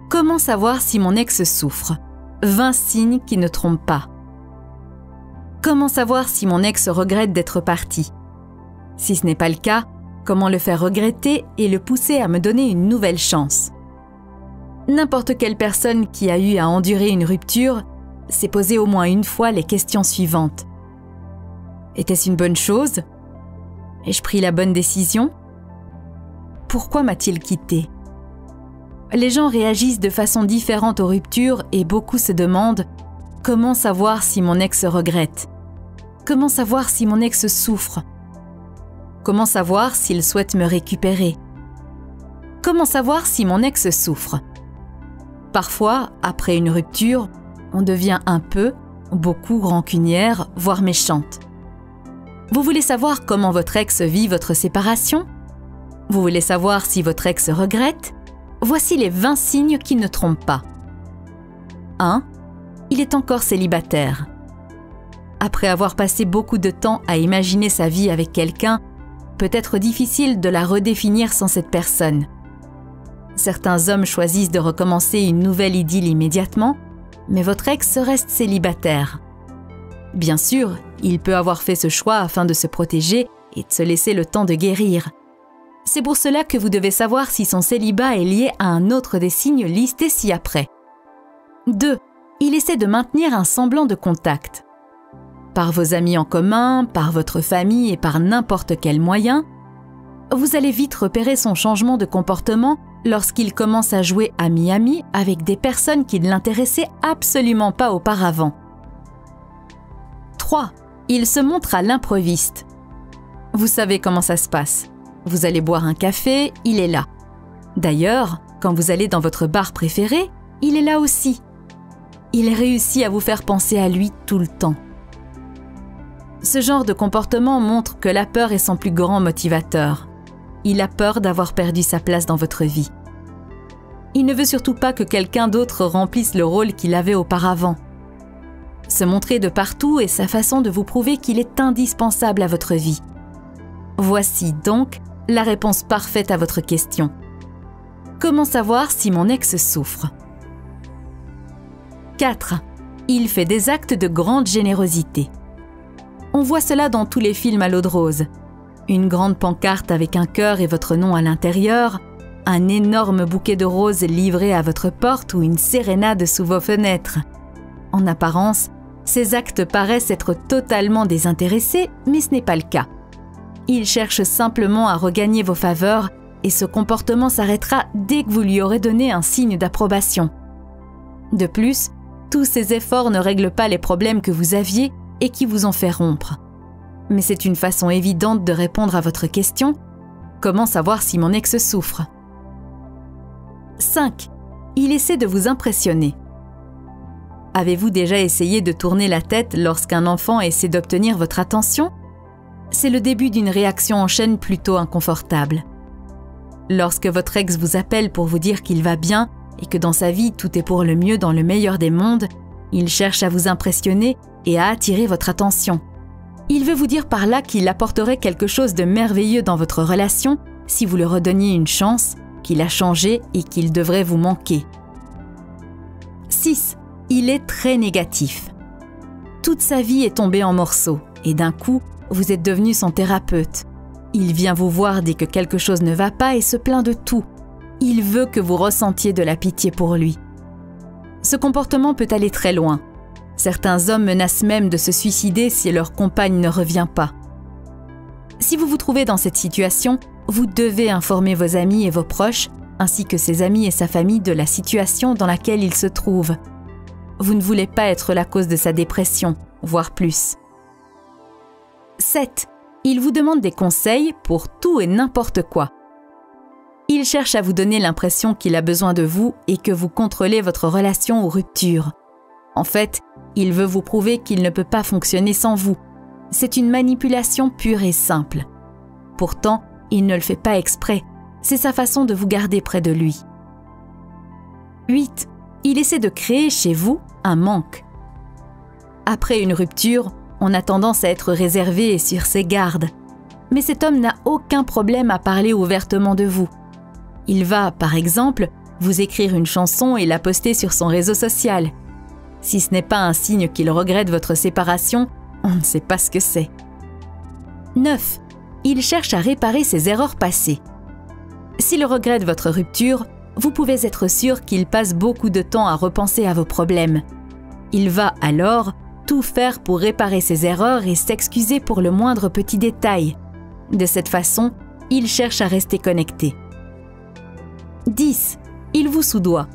Comment savoir si mon ex souffre? 20 signes qui ne trompent pas. Comment savoir si mon ex regrette d'être parti? Si ce n'est pas le cas, comment le faire regretter et le pousser à me donner une nouvelle chance? N'importe quelle personne qui a eu à endurer une rupture s'est posé au moins une fois les questions suivantes. Était-ce une bonne chose? Ai-je pris la bonne décision? Pourquoi m'a-t-il quitté? Les gens réagissent de façon différente aux ruptures et beaucoup se demandent « Comment savoir si mon ex regrette? Comment savoir si mon ex souffre? Comment savoir s'il souhaite me récupérer? Comment savoir si mon ex souffre ?» Parfois, après une rupture, on devient un peu, beaucoup rancunière, voire méchante. Vous voulez savoir comment votre ex vit votre séparation? Vous voulez savoir si votre ex regrette? Voici les 20 signes qui ne trompent pas. 1. Il est encore célibataire. Après avoir passé beaucoup de temps à imaginer sa vie avec quelqu'un, peut être difficile de la redéfinir sans cette personne. Certains hommes choisissent de recommencer une nouvelle idylle immédiatement, mais votre ex reste célibataire. Bien sûr, il peut avoir fait ce choix afin de se protéger et de se laisser le temps de guérir. C'est pour cela que vous devez savoir si son célibat est lié à un autre des signes listés ci-après. 2. Il essaie de maintenir un semblant de contact. Par vos amis en commun, par votre famille et par n'importe quel moyen, vous allez vite repérer son changement de comportement lorsqu'il commence à jouer ami-ami avec des personnes qui ne l'intéressaient absolument pas auparavant. 3. Il se montre à l'improviste. Vous savez comment ça se passe. Vous allez boire un café, il est là. D'ailleurs, quand vous allez dans votre bar préféré, il est là aussi. Il réussit à vous faire penser à lui tout le temps. Ce genre de comportement montre que la peur est son plus grand motivateur. Il a peur d'avoir perdu sa place dans votre vie. Il ne veut surtout pas que quelqu'un d'autre remplisse le rôle qu'il avait auparavant. Se montrer de partout est sa façon de vous prouver qu'il est indispensable à votre vie. Voici donc la réponse parfaite à votre question. Comment savoir si mon ex souffre? 4. Il fait des actes de grande générosité. On voit cela dans tous les films à l'eau de rose. Une grande pancarte avec un cœur et votre nom à l'intérieur, un énorme bouquet de roses livré à votre porte ou une sérénade sous vos fenêtres. En apparence, ces actes paraissent être totalement désintéressés, mais ce n'est pas le cas. Il cherche simplement à regagner vos faveurs et ce comportement s'arrêtera dès que vous lui aurez donné un signe d'approbation. De plus, tous ces efforts ne règlent pas les problèmes que vous aviez et qui vous ont fait rompre. Mais c'est une façon évidente de répondre à votre question « Comment savoir si mon ex souffre ?» 5. Il essaie de vous impressionner. Avez-vous déjà essayé de tourner la tête lorsqu'un enfant essaie d'obtenir votre attention? C'est le début d'une réaction en chaîne plutôt inconfortable. Lorsque votre ex vous appelle pour vous dire qu'il va bien et que dans sa vie tout est pour le mieux dans le meilleur des mondes, il cherche à vous impressionner et à attirer votre attention. Il veut vous dire par là qu'il apporterait quelque chose de merveilleux dans votre relation si vous lui redonniez une chance, qu'il a changé et qu'il devrait vous manquer. 6. Il est très négatif. Toute sa vie est tombée en morceaux et d'un coup, vous êtes devenu son thérapeute. Il vient vous voir dès que quelque chose ne va pas et se plaint de tout. Il veut que vous ressentiez de la pitié pour lui. Ce comportement peut aller très loin. Certains hommes menacent même de se suicider si leur compagne ne revient pas. Si vous vous trouvez dans cette situation, vous devez informer vos amis et vos proches, ainsi que ses amis et sa famille de la situation dans laquelle il se trouve. Vous ne voulez pas être la cause de sa dépression, voire plus. 7. Il vous demande des conseils pour tout et n'importe quoi. Il cherche à vous donner l'impression qu'il a besoin de vous et que vous contrôlez votre relation ou rupture. En fait, il veut vous prouver qu'il ne peut pas fonctionner sans vous. C'est une manipulation pure et simple. Pourtant, il ne le fait pas exprès. C'est sa façon de vous garder près de lui. 8. Il essaie de créer chez vous un manque. Après une rupture, on a tendance à être réservé et sur ses gardes. Mais cet homme n'a aucun problème à parler ouvertement de vous. Il va, par exemple, vous écrire une chanson et la poster sur son réseau social. Si ce n'est pas un signe qu'il regrette votre séparation, on ne sait pas ce que c'est. 9. Il cherche à réparer ses erreurs passées. S'il regrette votre rupture, vous pouvez être sûr qu'il passe beaucoup de temps à repenser à vos problèmes. Il va alors tout faire pour réparer ses erreurs et s'excuser pour le moindre petit détail. De cette façon, il cherche à rester connecté. 10. Il vous soudoie.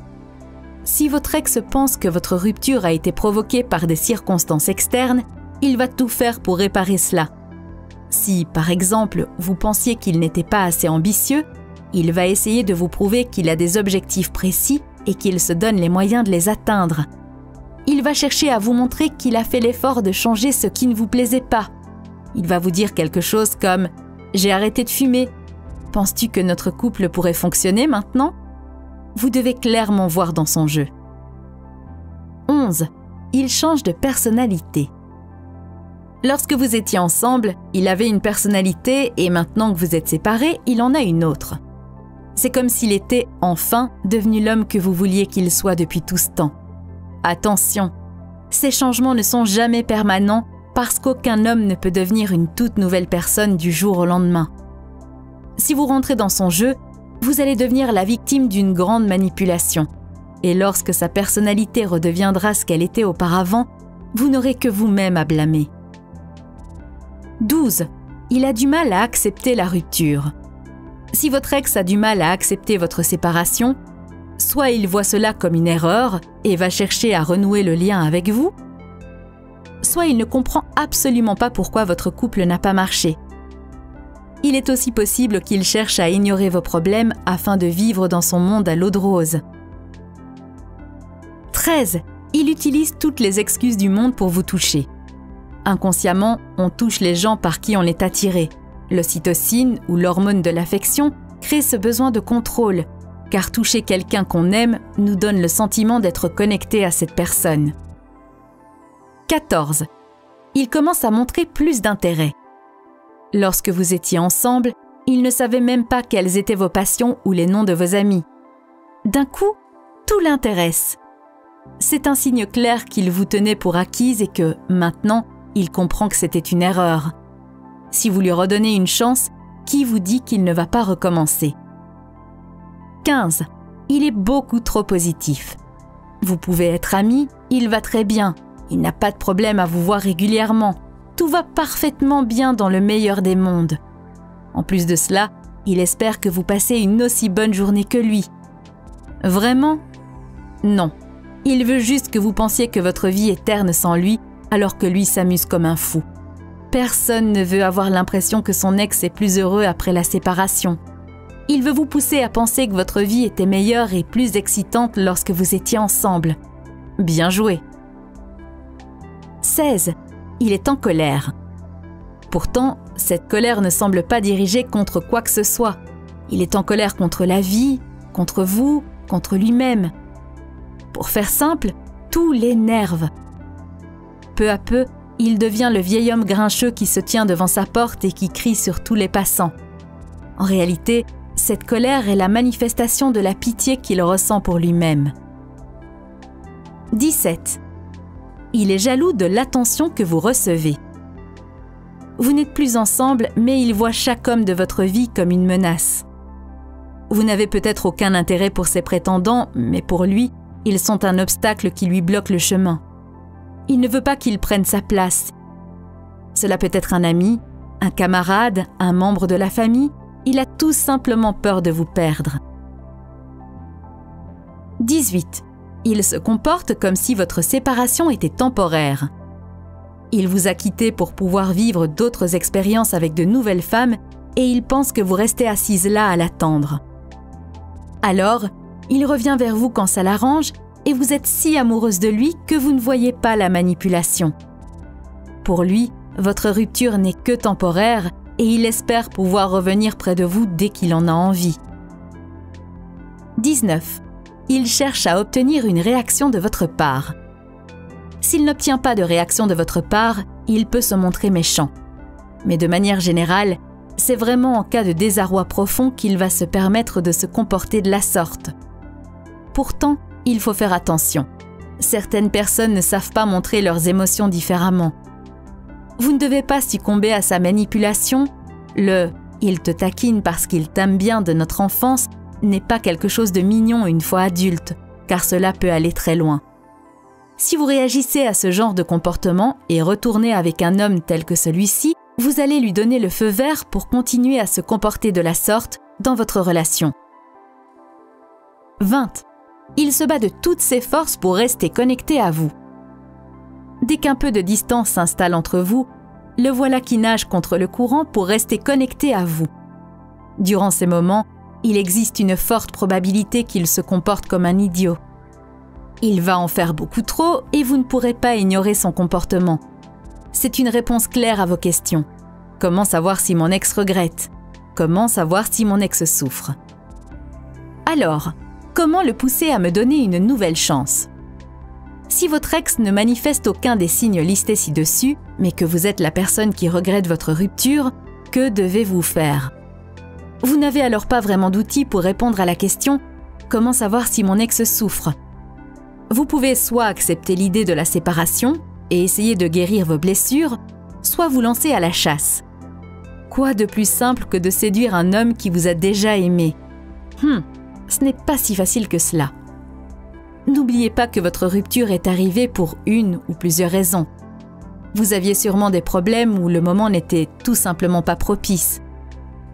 Si votre ex pense que votre rupture a été provoquée par des circonstances externes, il va tout faire pour réparer cela. Si, par exemple, vous pensiez qu'il n'était pas assez ambitieux, il va essayer de vous prouver qu'il a des objectifs précis et qu'il se donne les moyens de les atteindre. Il va chercher à vous montrer qu'il a fait l'effort de changer ce qui ne vous plaisait pas. Il va vous dire quelque chose comme « J'ai arrêté de fumer. Penses-tu que notre couple pourrait fonctionner maintenant ?» Vous devez clairement voir dans son jeu. 11. Il change de personnalité. Lorsque vous étiez ensemble, il avait une personnalité et maintenant que vous êtes séparés, il en a une autre. C'est comme s'il était enfin devenu l'homme que vous vouliez qu'il soit depuis tout ce temps. Attention, ces changements ne sont jamais permanents parce qu'aucun homme ne peut devenir une toute nouvelle personne du jour au lendemain. Si vous rentrez dans son jeu, vous allez devenir la victime d'une grande manipulation. Et lorsque sa personnalité redeviendra ce qu'elle était auparavant, vous n'aurez que vous-même à blâmer. 12. Il a du mal à accepter la rupture. Si votre ex a du mal à accepter votre séparation, soit il voit cela comme une erreur et va chercher à renouer le lien avec vous, soit il ne comprend absolument pas pourquoi votre couple n'a pas marché. Il est aussi possible qu'il cherche à ignorer vos problèmes afin de vivre dans son monde à l'eau de rose. 13. Il utilise toutes les excuses du monde pour vous toucher. Inconsciemment, on touche les gens par qui on est attiré. L'ocytocine, ou l'hormone de l'affection, crée ce besoin de contrôle, car toucher quelqu'un qu'on aime nous donne le sentiment d'être connecté à cette personne. 14. Il commence à montrer plus d'intérêt. Lorsque vous étiez ensemble, il ne savait même pas quelles étaient vos passions ou les noms de vos amis. D'un coup, tout l'intéresse. C'est un signe clair qu'il vous tenait pour acquise et que, maintenant, il comprend que c'était une erreur. Si vous lui redonnez une chance, qui vous dit qu'il ne va pas recommencer? 15. Il est beaucoup trop positif. Vous pouvez être amis, il va très bien. Il n'a pas de problème à vous voir régulièrement. Tout va parfaitement bien dans le meilleur des mondes. En plus de cela, il espère que vous passez une aussi bonne journée que lui. Vraiment? Non. Il veut juste que vous pensiez que votre vie est terne sans lui, alors que lui s'amuse comme un fou. Personne ne veut avoir l'impression que son ex est plus heureux après la séparation. Il veut vous pousser à penser que votre vie était meilleure et plus excitante lorsque vous étiez ensemble. Bien joué. 16. Il est en colère. Pourtant, cette colère ne semble pas dirigée contre quoi que ce soit. Il est en colère contre la vie, contre vous, contre lui-même. Pour faire simple, tout l'énerve. Peu à peu, il devient le vieil homme grincheux qui se tient devant sa porte et qui crie sur tous les passants. En réalité, cette colère est la manifestation de la pitié qu'il ressent pour lui-même. 17. Il est jaloux de l'attention que vous recevez. Vous n'êtes plus ensemble, mais il voit chaque homme de votre vie comme une menace. Vous n'avez peut-être aucun intérêt pour ses prétendants, mais pour lui, ils sont un obstacle qui lui bloque le chemin. Il ne veut pas qu'ils prennent sa place. Cela peut être un ami, un camarade, un membre de la famille. Il a tout simplement peur de vous perdre. 18. Il se comporte comme si votre séparation était temporaire. Il vous a quitté pour pouvoir vivre d'autres expériences avec de nouvelles femmes et il pense que vous restez assise là à l'attendre. Alors, il revient vers vous quand ça l'arrange et vous êtes si amoureuse de lui que vous ne voyez pas la manipulation. Pour lui, votre rupture n'est que temporaire et il espère pouvoir revenir près de vous dès qu'il en a envie. 19. Il cherche à obtenir une réaction de votre part. S'il n'obtient pas de réaction de votre part, il peut se montrer méchant. Mais de manière générale, c'est vraiment en cas de désarroi profond qu'il va se permettre de se comporter de la sorte. Pourtant, il faut faire attention. Certaines personnes ne savent pas montrer leurs émotions différemment. Vous ne devez pas succomber à sa manipulation. Le « il te taquine parce qu'il t'aime bien » de notre enfance n'est pas quelque chose de mignon une fois adulte, car cela peut aller très loin. Si vous réagissez à ce genre de comportement et retournez avec un homme tel que celui-ci, vous allez lui donner le feu vert pour continuer à se comporter de la sorte dans votre relation. 20. Il se bat de toutes ses forces pour rester connecté à vous. Dès qu'un peu de distance s'installe entre vous, le voilà qui nage contre le courant pour rester connecté à vous. Durant ces moments, il existe une forte probabilité qu'il se comporte comme un idiot. Il va en faire beaucoup trop et vous ne pourrez pas ignorer son comportement. C'est une réponse claire à vos questions. Comment savoir si mon ex regrette? Comment savoir si mon ex souffre? Alors, comment le pousser à me donner une nouvelle chance? Si votre ex ne manifeste aucun des signes listés ci-dessus, mais que vous êtes la personne qui regrette votre rupture, que devez-vous faire? Vous n'avez alors pas vraiment d'outils pour répondre à la question « Comment savoir si mon ex souffre ?» Vous pouvez soit accepter l'idée de la séparation et essayer de guérir vos blessures, soit vous lancer à la chasse. Quoi de plus simple que de séduire un homme qui vous a déjà aimé? Ce n'est pas si facile que cela. N'oubliez pas que votre rupture est arrivée pour une ou plusieurs raisons. Vous aviez sûrement des problèmes où le moment n'était tout simplement pas propice.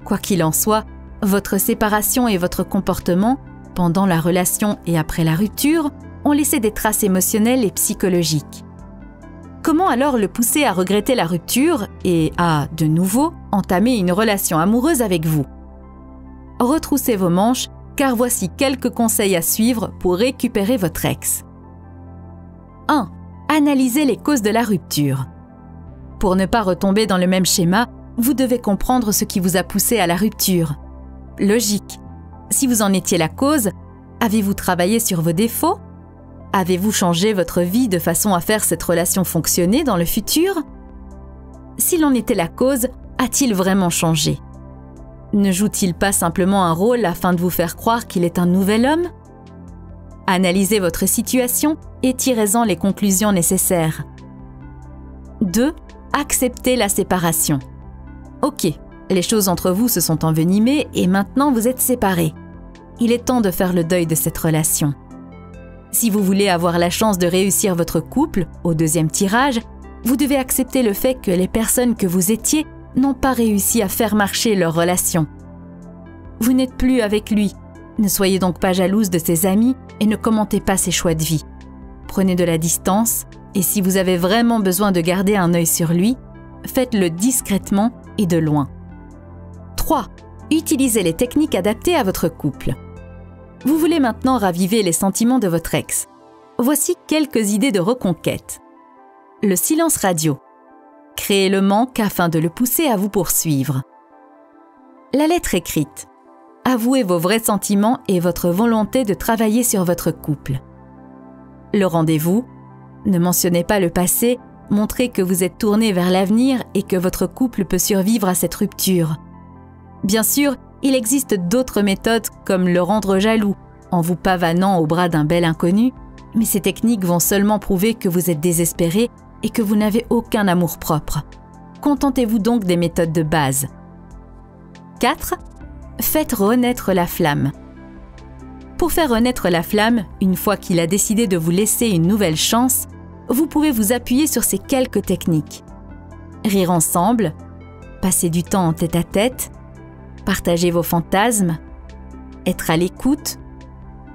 Quoi qu'il en soit, votre séparation et votre comportement, pendant la relation et après la rupture, ont laissé des traces émotionnelles et psychologiques. Comment alors le pousser à regretter la rupture et à, de nouveau, entamer une relation amoureuse avec vous? Retroussez vos manches, car voici quelques conseils à suivre pour récupérer votre ex. 1. Analysez les causes de la rupture. Pour ne pas retomber dans le même schéma, vous devez comprendre ce qui vous a poussé à la rupture. Logique. Si vous en étiez la cause, avez-vous travaillé sur vos défauts? Avez-vous changé votre vie de façon à faire cette relation fonctionner dans le futur? S'il en était la cause, a-t-il vraiment changé? Ne joue-t-il pas simplement un rôle afin de vous faire croire qu'il est un nouvel homme? Analysez votre situation et tirez-en les conclusions nécessaires. 2. Acceptez la séparation. Ok, les choses entre vous se sont envenimées et maintenant vous êtes séparés. Il est temps de faire le deuil de cette relation. Si vous voulez avoir la chance de réussir votre couple au deuxième tirage, vous devez accepter le fait que les personnes que vous étiez n'ont pas réussi à faire marcher leur relation. Vous n'êtes plus avec lui. Ne soyez donc pas jalouse de ses amis et ne commentez pas ses choix de vie. Prenez de la distance et si vous avez vraiment besoin de garder un œil sur lui, faites-le discrètement et de loin. 3. Utilisez les techniques adaptées à votre couple. Vous voulez maintenant raviver les sentiments de votre ex. Voici quelques idées de reconquête. Le silence radio. Créez le manque afin de le pousser à vous poursuivre. La lettre écrite. Avouez vos vrais sentiments et votre volonté de travailler sur votre couple. Le rendez-vous. Ne mentionnez pas le passé, montrez que vous êtes tourné vers l'avenir et que votre couple peut survivre à cette rupture. Bien sûr, il existe d'autres méthodes comme le rendre jaloux, en vous pavanant au bras d'un bel inconnu, mais ces techniques vont seulement prouver que vous êtes désespéré et que vous n'avez aucun amour-propre. Contentez-vous donc des méthodes de base. 4. Faites renaître la flamme. Pour faire renaître la flamme, une fois qu'il a décidé de vous laisser une nouvelle chance, vous pouvez vous appuyer sur ces quelques techniques. Rire ensemble, passer du temps en tête-à-tête, partager vos fantasmes, être à l'écoute,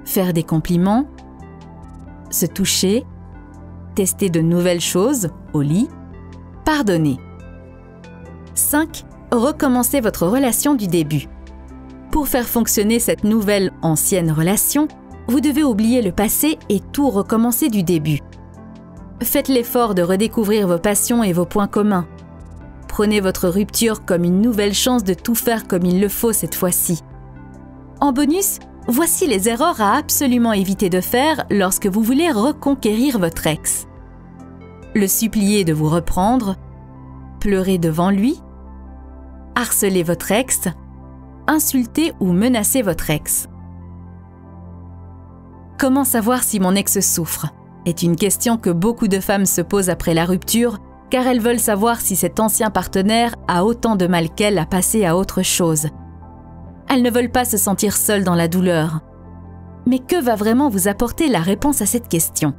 faire des compliments, se toucher, tester de nouvelles choses au lit, pardonner. 5. Recommencez votre relation du début. Pour faire fonctionner cette nouvelle ancienne relation, vous devez oublier le passé et tout recommencer du début. Faites l'effort de redécouvrir vos passions et vos points communs. Prenez votre rupture comme une nouvelle chance de tout faire comme il le faut cette fois-ci. En bonus, voici les erreurs à absolument éviter de faire lorsque vous voulez reconquérir votre ex. Le supplier de vous reprendre, pleurer devant lui, harceler votre ex, insulter ou menacer votre ex. Comment savoir si mon ex souffre ? Est une question que beaucoup de femmes se posent après la rupture, car elles veulent savoir si cet ancien partenaire a autant de mal qu'elle à passer à autre chose. Elles ne veulent pas se sentir seules dans la douleur. Mais que va vraiment vous apporter la réponse à cette question ?